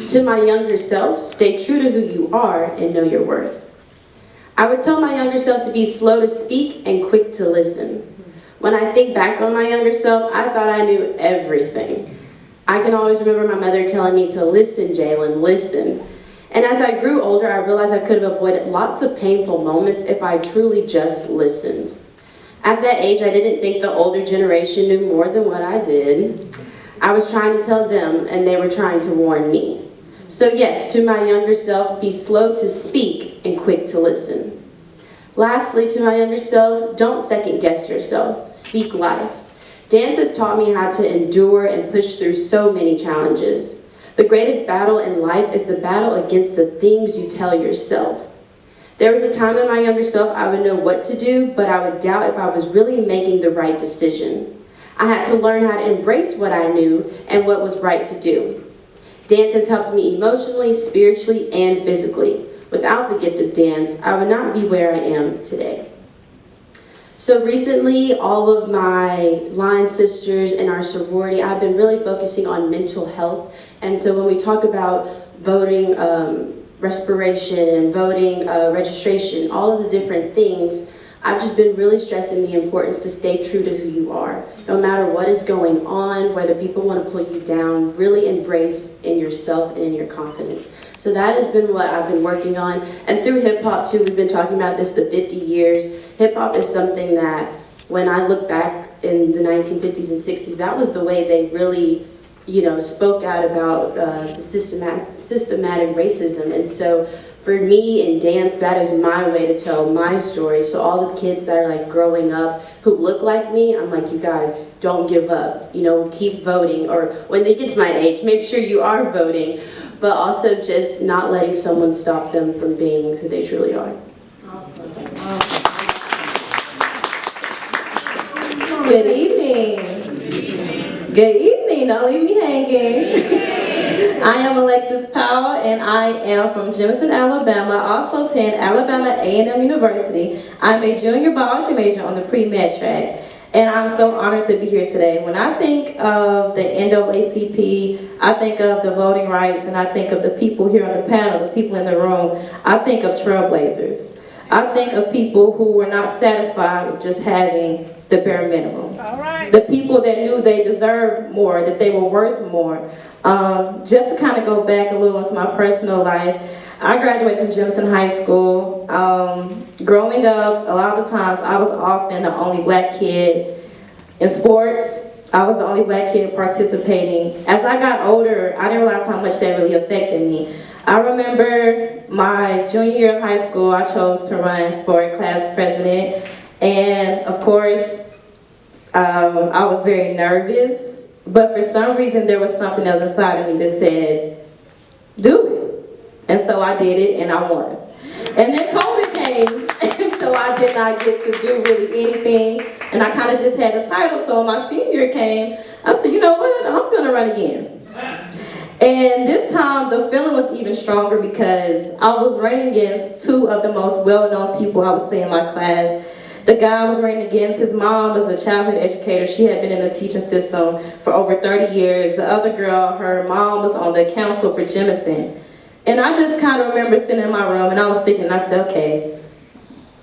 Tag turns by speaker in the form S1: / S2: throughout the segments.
S1: To my younger self, stay true to who you are and know your worth. I would tell my younger self to be slow to speak and quick to listen. When I think back on my younger self, I thought I knew everything. I can always remember my mother telling me to listen, Jalen, listen. And as I grew older, I realized I could have avoided lots of painful moments if I truly just listened. At that age, I didn't think the older generation knew more than what I did. I was trying to tell them, and they were trying to warn me. So yes, to my younger self, be slow to speak and quick to listen. Lastly, to my younger self, don't second guess yourself. Speak life. Dance has taught me how to endure and push through so many challenges. The greatest battle in life is the battle against the things you tell yourself. There was a time in my younger self I would know what to do, but I would doubt if I was really making the right decision. I had to learn how to embrace what I knew and what was right to do. Dance has helped me emotionally, spiritually, and physically. Without the gift of dance, I would not be where I am today. So recently, all of my line sisters in our sorority, I've been really focusing on mental health. And so when we talk about voting respiration and voting registration, all of the different things, I've just been really stressing the importance to stay true to who you are. No matter what is going on, whether people want to pull you down, really embrace in yourself and in your confidence. So that has been what I've been working on. And through hip hop too, we've been talking about this the 50 years. Hip hop is something that when I look back in the 1950s and 60s, that was the way they really, spoke out about the systematic racism. And so for me in dance, that is my way to tell my story. So all the kids that are like growing up who look like me, I'm like, you guys, don't give up. Keep voting. Or when they get to my age, make sure you are voting. But also just not letting someone stop them from being who they truly are.
S2: Awesome. Good evening. Good evening. Don't leave me hanging. I am Alexis Powell, and I am from Jefferson, Alabama. I also attend Alabama A&M University. I'm a junior biology major on the pre-med track. And I'm so honored to be here today. When I think of the NAACP, I think of the voting rights, and I think of the people here on the panel, the people in the room. I think of trailblazers. I think of people who were not satisfied with just having the bare minimum.
S3: All right.
S2: The people that knew they deserved more, that they were worth more. Just to kind of go back a little into my personal life, I graduated from Jefferson High School. Growing up, a lot of the times I was often the only black kid in sports. I was the only black kid participating. As I got older, I didn't realize how much that really affected me. I remember my junior year of high school, I chose to run for class president. And of course, I was very nervous, but for some reason there was something else inside of me that said, do it. And so I did it and I won. And then COVID came, and so I did not get to do really anything. And I kind of just had a title, so when my senior year came, I said, you know what, I'm gonna run again. And this time the feeling was even stronger because I was running against two of the most well-known people I would say in my class. The guy I was running against, his mom was a childhood educator. She had been in the teaching system for over 30 years. The other girl, her mom was on the council for Jemison. And I just kind of remember sitting in my room and I was thinking, I said, okay,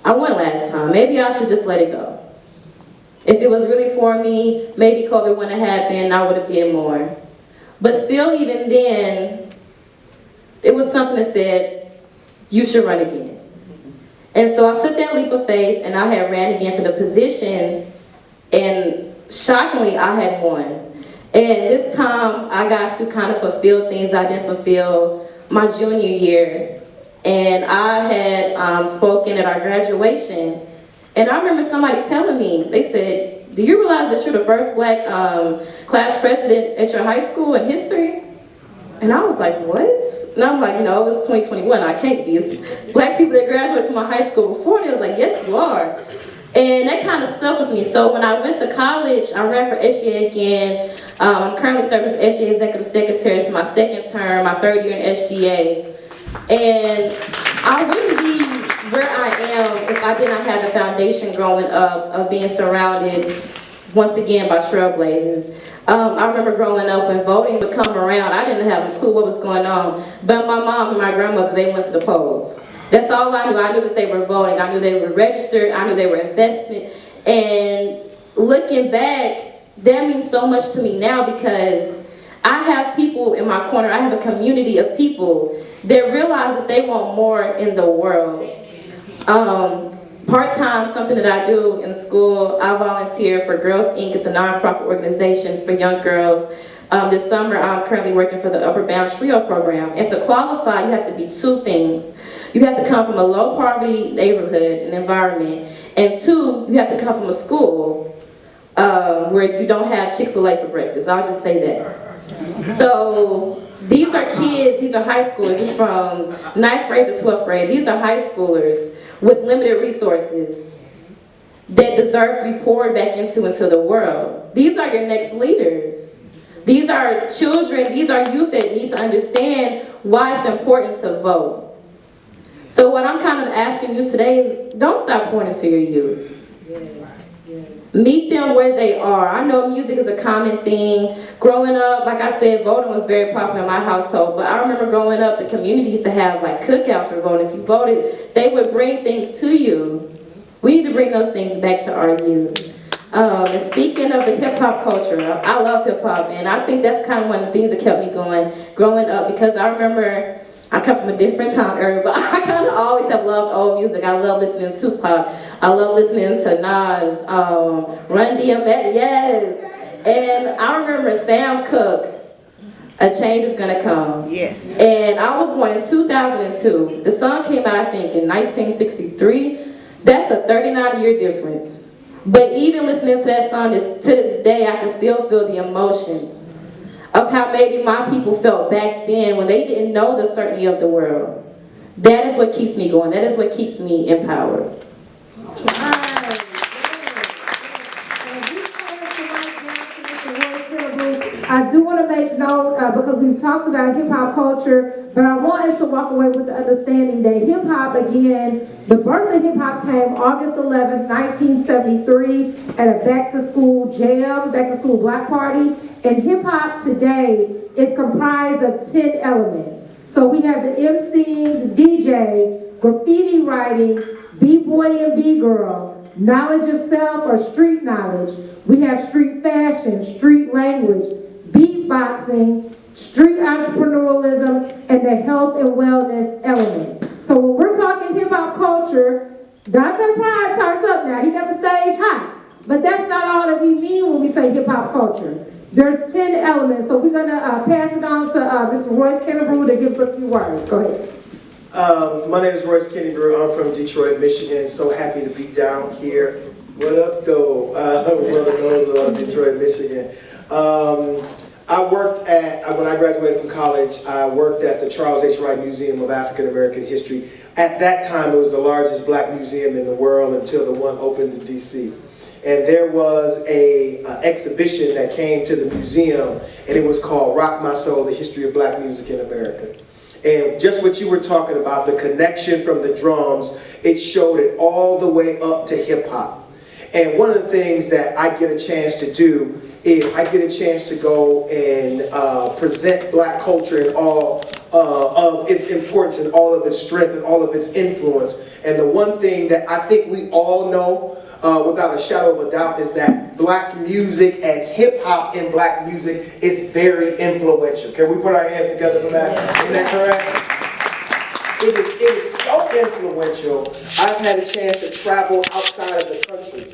S2: I won last time. Maybe I should just let it go. If it was really for me, maybe COVID wouldn't have happened, I would have did more. But still, even then, it was something that said, you should run again. And so I took that leap of faith and I had ran again for the position, and shockingly, I had won. And this time, I got to kind of fulfill things I didn't fulfill my junior year. And I had spoken at our graduation, and I remember somebody telling me, they said, do you realize that you're the first black class president at your high school in history? And I was like, what? And I'm like, no, it's 2021, I can't be. It's black people that graduated from my high school before, and they was like, yes, you are. And that kind of stuck with me. So when I went to college, I ran for SGA again. I'm currently serving as SGA Executive Secretary. It's my second term, my third year in SGA. And I wouldn't be where I am if I did not have the foundation growing up of being surrounded once again, by trailblazers. I remember growing up when voting would come around, I didn't have a clue what was going on. But my mom and my grandmother, they went to the polls. That's all I knew. I knew that they were voting. I knew they were registered. I knew they were invested. And looking back, that means so much to me now because I have people in my corner. I have a community of people that realize that they want more in the world. Part-time, something that I do in school, I volunteer for Girls Inc. It's a nonprofit organization for young girls. This summer, I'm currently working for the Upper Bound Trio program. And to qualify, you have to be two things. You have to come from a low-poverty neighborhood and environment. And two, you have to come from a school where you don't have Chick-fil-A for breakfast. I'll just say that. So these are kids, these are high schoolers from 9th grade to 12th grade. These are high schoolers with limited resources that deserve to be poured back into the world. These are your next leaders. These are children, these are youth that need to understand why it's important to vote. So what I'm kind of asking you today is, don't stop pointing to your youth. Meet them where they are. I know music is a common thing. Growing up, like I said, voting was very popular in my household, but I remember growing up, the community used to have like cookouts for voting. If you voted, they would bring things to you. We need to bring those things back to our youth. And speaking of the hip-hop culture, I love hip-hop, and I think that's kind of one of the things that kept me going growing up, because I remember I come from a different time era, but I kind of always have loved old music. I love listening to Tupac. I love listening to Nas, Run DMX, yes. And I remember Sam Cooke, A Change Is Gonna Come.
S3: Yes.
S2: And I was born in 2002. The song came out, I think, in 1963. That's a 39-year difference. But even listening to that song, to this day, I can still feel the emotions of how maybe my people felt back then when they didn't know the certainty of the world. That is what keeps me going. That is what keeps me empowered.
S4: I do want to make note, because we've talked about hip-hop culture, but I want us to walk away with the understanding that hip-hop, again, the birth of hip-hop came August 11, 1973 at a back-to-school jam, back-to-school block party, and hip-hop today is comprised of 10 elements. So we have the MCing, the DJ, graffiti writing, B-boy and B-girl, knowledge of self or street knowledge. We have street fashion, street language, beatboxing, street entrepreneurialism, and the health and wellness element. So when we're talking hip-hop culture, Dante Pride turns up now. He got the stage hot. But that's not all that we mean when we say hip-hop culture. There's 10 elements, so we're going to pass it on to Mr. Royce Kennebrew to give us a few words. Go ahead.
S5: My name is Royce Kennebrew. I'm from Detroit, Michigan. So happy to be down here. What up, though? Brother knows of Detroit, Michigan. I worked when I graduated from college, I worked at the Charles H. Wright Museum of African American History. At that time, it was the largest black museum in the world until the one opened in D.C. And there was a exhibition that came to the museum, and it was called Rock My Soul, The History of Black Music in America. And just what you were talking about, the connection from the drums, it showed it all the way up to hip hop. And one of the things that I get a chance to do is I get a chance to go and present black culture in all of its importance and all of its strength and all of its influence. And the one thing that I think we all know without a shadow of a doubt is that black music and hip hop in black music is very influential. Can we put our hands together for that? Is that correct? It is so influential. I've had a chance to travel outside of the country